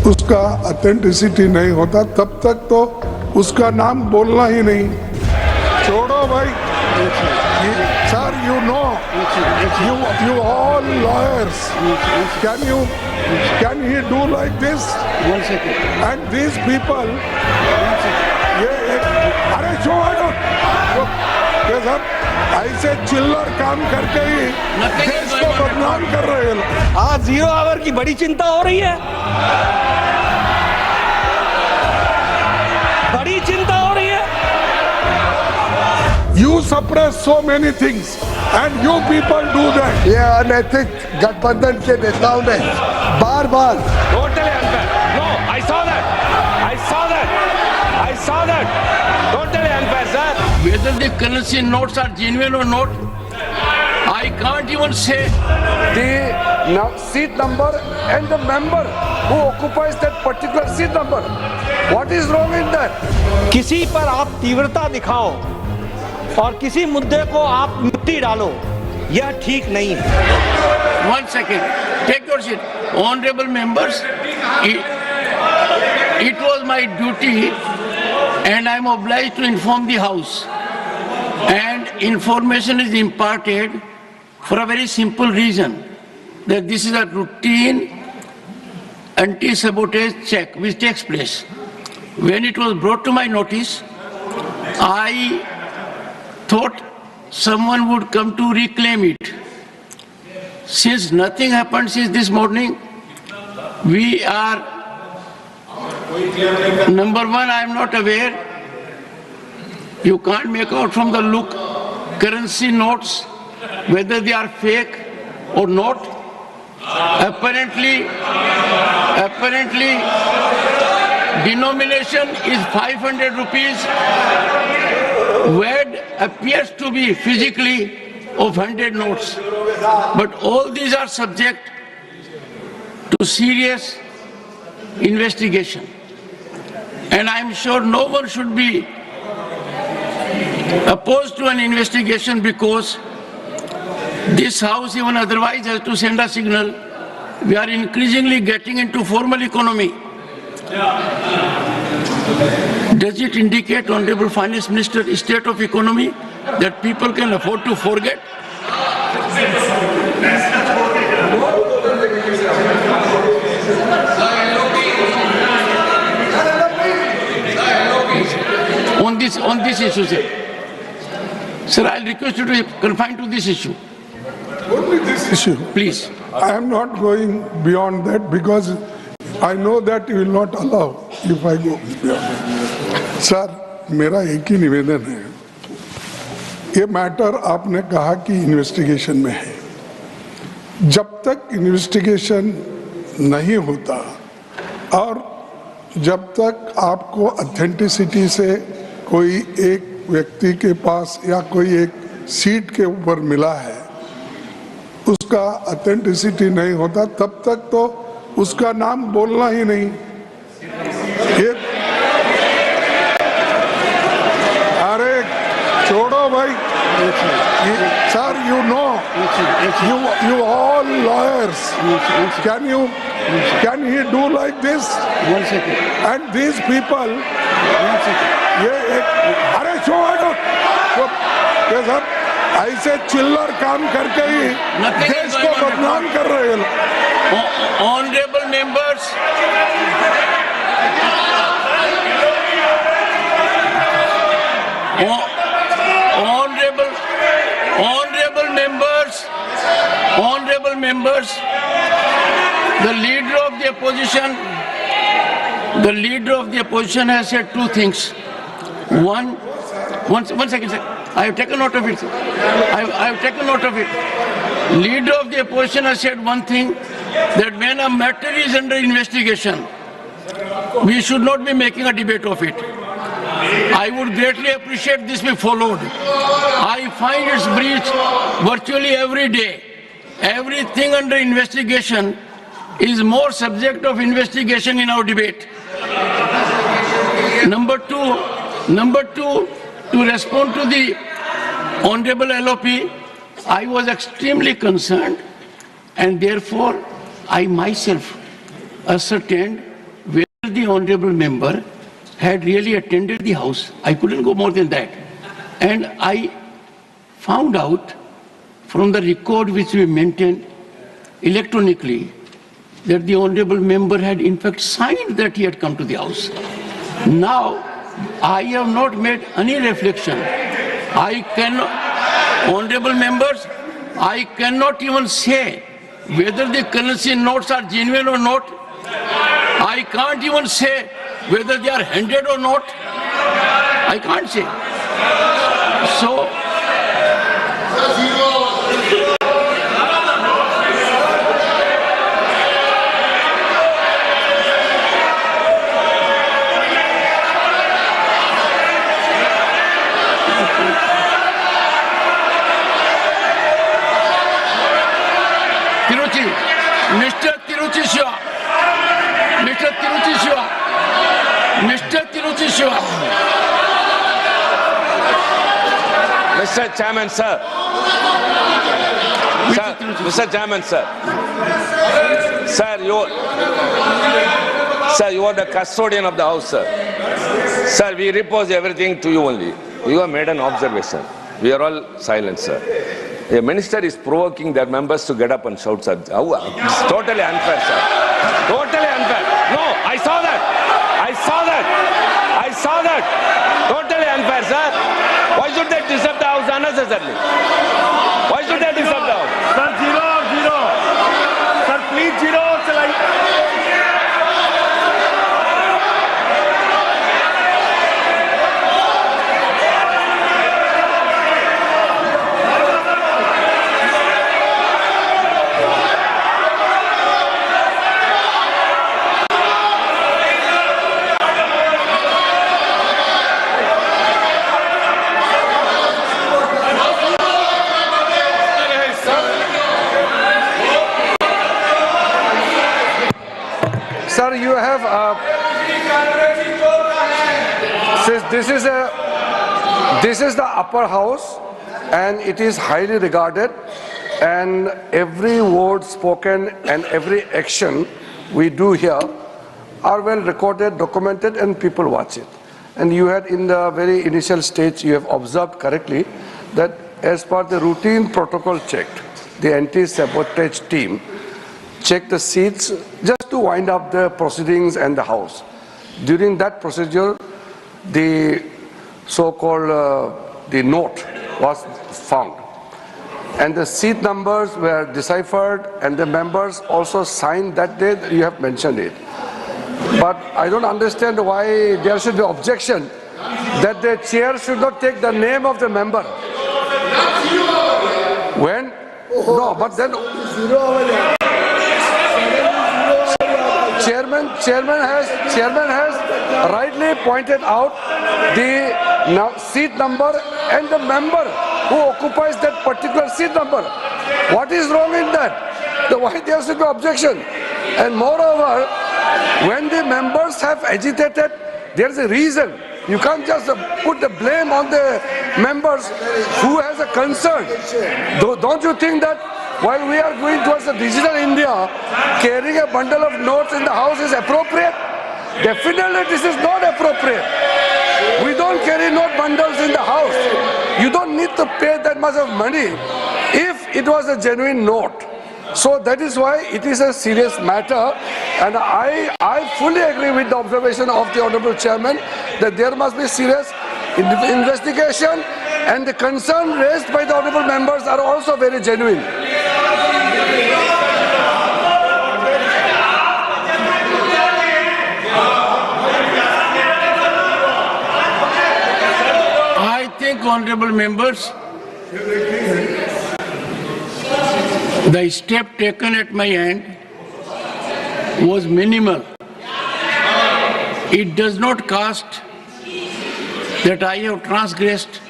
उसका ऑथेंटिसिटी नहीं होता तब तक तो उसका नाम बोलना ही नहीं। छोड़ो भाई sir, you know, you all lawyers, can he do like this? One second. And these people, ये अरे छोड़ो ये सब ऐसे चिल्लर काम करके ही देश को बदनाम कर रहे हैं। आज 0 आवर की बड़ी चिंता हो रही है, बड़ी चिंता हो रही है। You suppress so many things and you people do that. ये अनैतिक गठबंधन के नेताओं ने बार बार Totally unfair. No, I saw that. I saw that. I saw that. Totally unfair, sir. Whether the currency notes are genuine or not, I can't even say. the seat number and the member who occupies that particular seat number. What is wrong in that? किसी पर आप तीव्रता दिखाओ और किसी मुद्दे को आप मिट्टी डालो, यह ठीक नहीं है। One second. Take your seat. Honorable members, it was my duty and I am obliged to inform the House. And information is imparted for a very simple reason, that this is a routine anti-sabotage check which takes place. When it was brought to my notice, I thought someone would come to reclaim it. Since nothing happened since this morning, we are, number one, I am not aware. You can't make out from the look currency notes whether they are fake or not. Apparently, denomination is 500 rupees. Word appears to be physically of 100 notes. But all these are subject to serious investigation. And I am sure no one should be opposed to an investigation, because this House even otherwise has to send a signal. We are increasingly getting into formal economy. Does it indicate, Honorable Finance Minister, state of economy that people can afford to forget? On this issue, sir, I'll request you to confine to this issue. Only this issue. Please. I am not going beyond that because I know that you will not allow if I go beyond that. Sir, मेरा एक ही निवेदन है, ये matter आपने कहा कि investigation में है। जब तक इन्वेस्टिगेशन नहीं होता और जब तक आपको ऑथेंटिसिटी से कोई एक व्यक्ति के पास या कोई एक सीट के ऊपर मिला है, उसका ऑथेंटिसिटी नहीं होता तब तक तो उसका नाम बोलना ही नहीं। ये अरे छोड़ो भाई sir, you know, you all lawyers, can he do like this? One second. And these people, One second. ये अरे छोड़ो ये सब ऐसे चिल्लर काम करके ही देश को बदनाम कर रहे हैं। Honorable members, honorable members, the leader of the opposition has said two things. One second, sir. I have taken note of it. I have taken note of it. Leader of the opposition has said one thing, that when a matter is under investigation, we should not be making a debate of it. I would greatly appreciate this be followed. I find its breach virtually every day. Everything under investigation is more subject of investigation in our debate. Number two, to respond to the Honorable LOP, I was extremely concerned, and therefore I myself ascertained honorable member had really attended the house. I couldn't go more than that. And I found out from the record which we maintained electronically that the honorable member had in fact signed that he had come to the house. Now, I have not made any reflection. I cannot, honorable members, I cannot even say whether the currency notes are genuine or not. I can't even say whether they are handed or not. I can't say. So, Mr. Tiruchi Shiva, Mr. Chairman, sir. Mr. Chairman, sir. Sir, you are the custodian of the house, sir. Sir, we repose everything to you only. You have made an observation. We are all silent, sir. A minister is provoking their members to get up and shout, sir. It's totally unfair, sir. Totally unfair. No, I saw that. Totally unfair, sir. Why should they disturb the house unnecessarily? Why should they disturb the house? Sir, zero. Sir, please zero. Sir, you have this is the upper house and it is highly regarded, and every word spoken and every action we do here are well recorded, documented, and people watch it. And you had in the very initial stage, you have observed correctly that as per the routine protocol checked, the anti-sabotage team checked the seats just to wind up the proceedings and the house. During that procedure, the so-called the note was found, and the seat numbers were deciphered, and the members also signed that day. You have mentioned it, but I don't understand why there should be objection that the chair should not take the name of the member. When? No, but then Chairman has rightly pointed out the seat number and the member who occupies that particular seat number. What is wrong in that? Why there should be objection? And moreover, when the members have agitated, there is a reason. You can't just put the blame on the members who has a concern. Don't you think that while we are going towards a digital India, carrying a bundle of notes in the house is appropriate? Definitely this is not appropriate. We don't carry note bundles in the house. You don't need to pay that much of money if it was a genuine note. So that is why it is a serious matter, and I fully agree with the observation of the Honorable Chairman that there must be serious investigation, and the concern raised by the Honorable members are also very genuine. I think, honorable members, the step taken at my end was minimal. It does not cast that I have transgressed.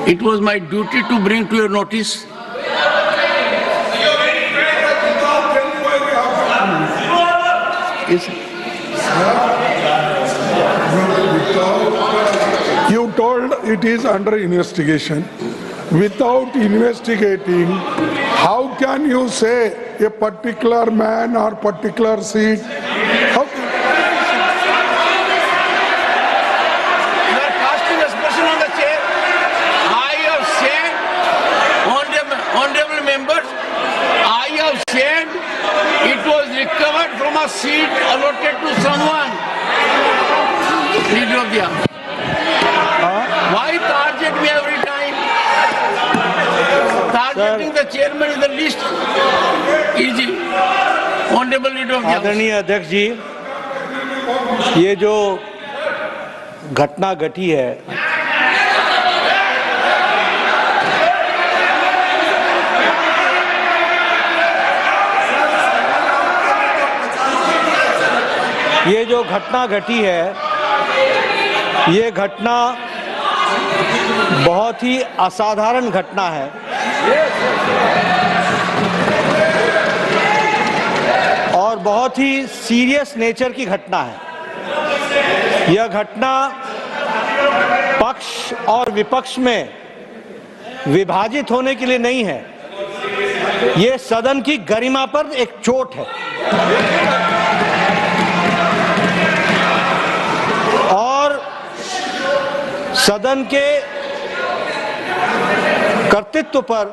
It was my duty to bring to your notice. Yes. You told it is under investigation. Without investigating, how can you say a particular man or particular seat? a seat allotted to someone. Leader of the House. Why target me every time? Targeting the chairman is the least easy. Honorable Leader of the House. आदरणीय अध्यक्ष जी, ये जो घटना घटी है, ये घटना बहुत ही असाधारण घटना है और बहुत ही सीरियस नेचर की घटना है। यह घटना पक्ष और विपक्ष में विभाजित होने के लिए नहीं है, ये सदन की गरिमा पर एक चोट है और सदन के कर्तृत्व पर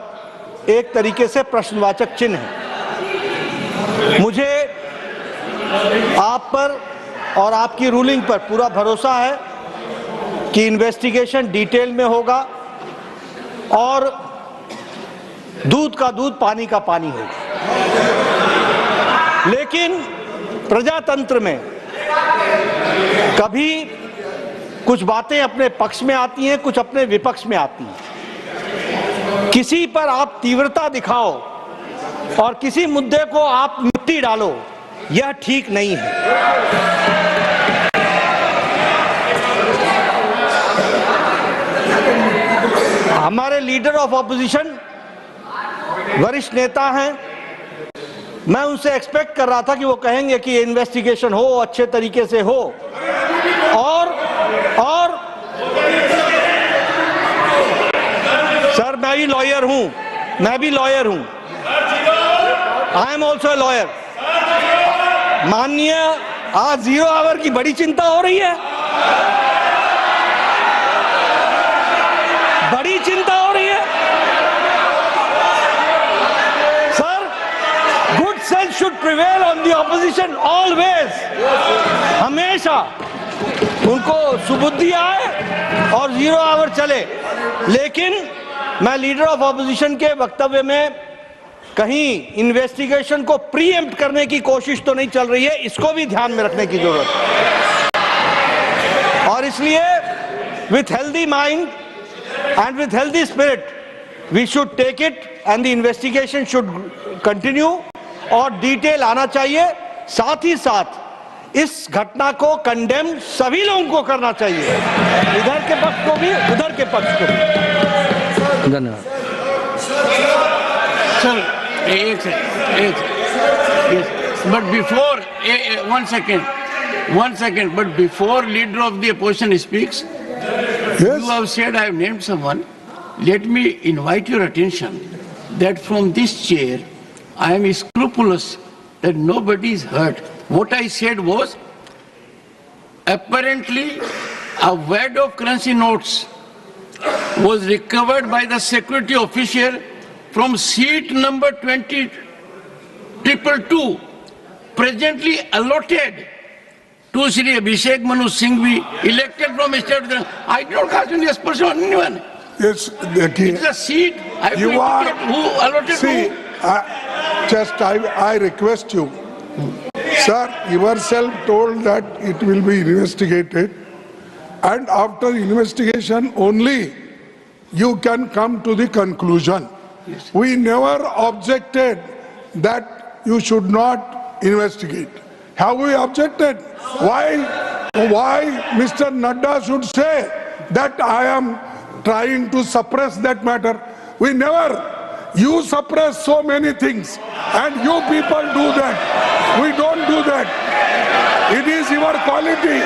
एक तरीके से प्रश्नवाचक चिन्ह है। मुझे आप पर और आपकी रूलिंग पर पूरा भरोसा है कि इन्वेस्टिगेशन डिटेल में होगा और दूध का दूध पानी का पानी होगा, लेकिन प्रजातंत्र में कभी कुछ बातें अपने पक्ष में आती हैं, कुछ अपने विपक्ष में आती हैं। किसी पर आप तीव्रता दिखाओ और किसी मुद्दे को आप मिट्टी डालो, यह ठीक नहीं है। हमारे लीडर ऑफ ऑपोजिशन वरिष्ठ नेता हैं, मैं उनसे एक्सपेक्ट कर रहा था कि वो कहेंगे कि इन्वेस्टिगेशन हो, अच्छे तरीके से हो और सर मैं भी लॉयर हूं, I am also a lawyer. माननीय, आज 0 आवर की बड़ी चिंता हो रही है, बड़ी चिंता हो रही है sir. Good sense should prevail on the opposition always. हमेशा उनको सुबुद्धि आए और 0 आवर चले, लेकिन मैं लीडर ऑफ ऑपोजिशन के वक्तव्य में कहीं इन्वेस्टिगेशन को प्रीएम्प्ट करने की कोशिश तो नहीं चल रही है, इसको भी ध्यान में रखने की जरूरत है। और इसलिए with healthy mind and with healthy spirit we should take it and the investigation should continue और डिटेल आना चाहिए। साथ ही साथ इस घटना को कंडेम सभी लोगों को करना चाहिए, इधर के पक्ष को भी उधर के पक्ष को भी। धन्यवाद sir. But before, one second, but before leader of the opposition speaks, Yes. you have said I have named someone. Let me invite your attention that from this chair, I am scrupulous that nobody is hurt. What I said was, apparently, a wad of currency notes was recovered by the security officer from seat number 20222, presently allotted to Shri Abhishek Manu Singhvi, elected from state. I don't cast any aspersion on anyone. Yes, It's a seat. I have to you are. indicate who allotted See, who. I request you, sir, yourself told that it will be investigated, and after investigation only you can come to the conclusion. Yes. We never objected that you should not investigate. Have we objected? Why Mr. Nadda should say that I am trying to suppress that matter? We never. You suppress so many things and you people do that. We don't do that. It is your quality.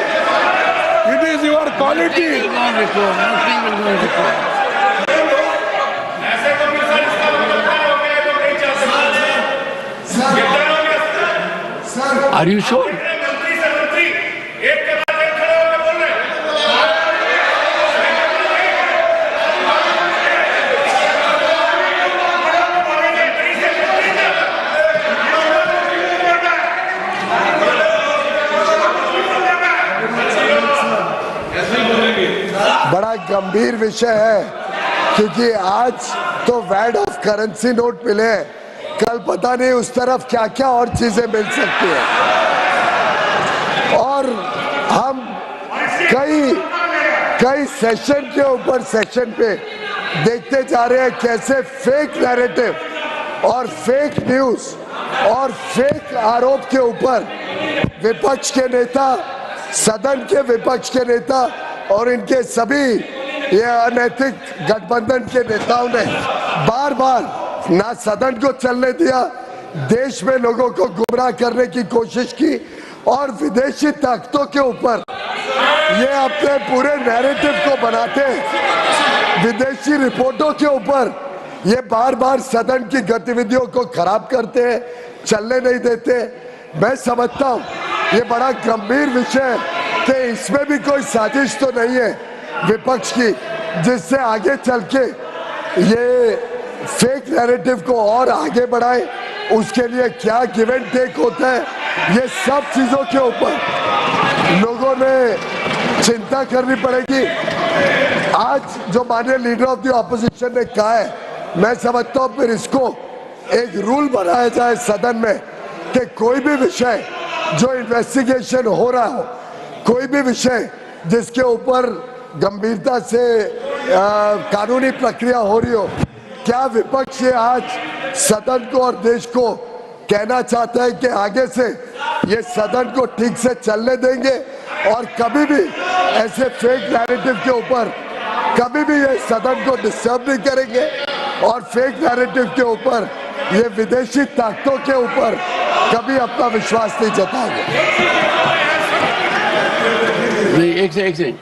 It is your quality. Nothing will go on record. Are you sure? बड़ा गंभीर विषय है, क्योंकि आज तो VAT of currency note मिले, कल पता नहीं उस तरफ क्या क्या और चीजें मिल सकती है। और हम कई सेशन के ऊपर सेशन पे देखते जा रहे हैं कैसे फेक नैरेटिव और फेक न्यूज और फेक आरोप के ऊपर विपक्ष के नेता, सदन के विपक्ष के नेता और इनके सभी ये अनैतिक गठबंधन के नेताओं ने बार बार ना सदन को चलने दिया, देश में लोगों को गुमराह करने की कोशिश की और विदेशी ताकतों के ऊपर ये अपने पूरे नैरेटिव को बनाते हैं। विदेशी रिपोर्टों के ऊपर ये बार बार सदन की गतिविधियों को खराब करते हैं, चलने नहीं देते। मैं समझता हूँ ये बड़ा गंभीर विषय है कि इसमें भी कोई साजिश तो नहीं है विपक्ष की, जिससे आगे चल के ये फेक नैरेटिव को और आगे बढ़ाए। उसके लिए क्या गिव एंड टेक होता है, ये सब चीजों के ऊपर लोगों ने चिंता करनी पड़ेगी। आज जो माननीय लीडर ऑफ द ऑपोजिशन ने कहा है, मैं समझता हूँ फिर इसको एक रूल बनाया जाए सदन में कि कोई भी विषय जो इन्वेस्टिगेशन हो रहा हो, कोई भी विषय जिसके ऊपर गंभीरता से कानूनी प्रक्रिया हो रही हो, क्या विपक्ष ये आज सदन को और देश को कहना चाहता है कि आगे से ये सदन को ठीक से चलने देंगे और कभी भी ऐसे फेक नैरेटिव के ऊपर कभी भी ये सदन को डिस्टर्ब नहीं करेंगे और फेक नैरेटिव के ऊपर ये विदेशी ताकतों के ऊपर कभी अपना विश्वास नहीं जताएंगे। एक second,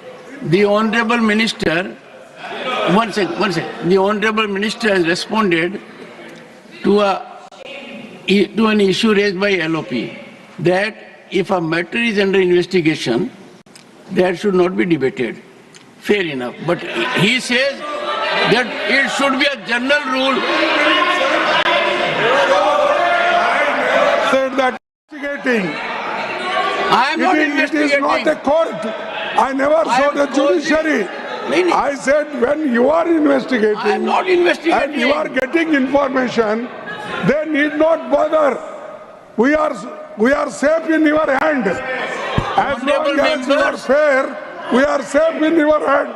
the honorable minister, one second, the honorable minister has responded to an issue raised by LOP that if a matter is under investigation, that should not be debated. Fair enough, but he says that it should be a general rule. Said that investigating. I am not It investigating. is not a court. I never saw the judiciary. I said when you are investigating, I am not investigating. and you are getting information, they need not bother. We are safe in your hand. As long Honorable as you are members. fair, we are safe in your hand.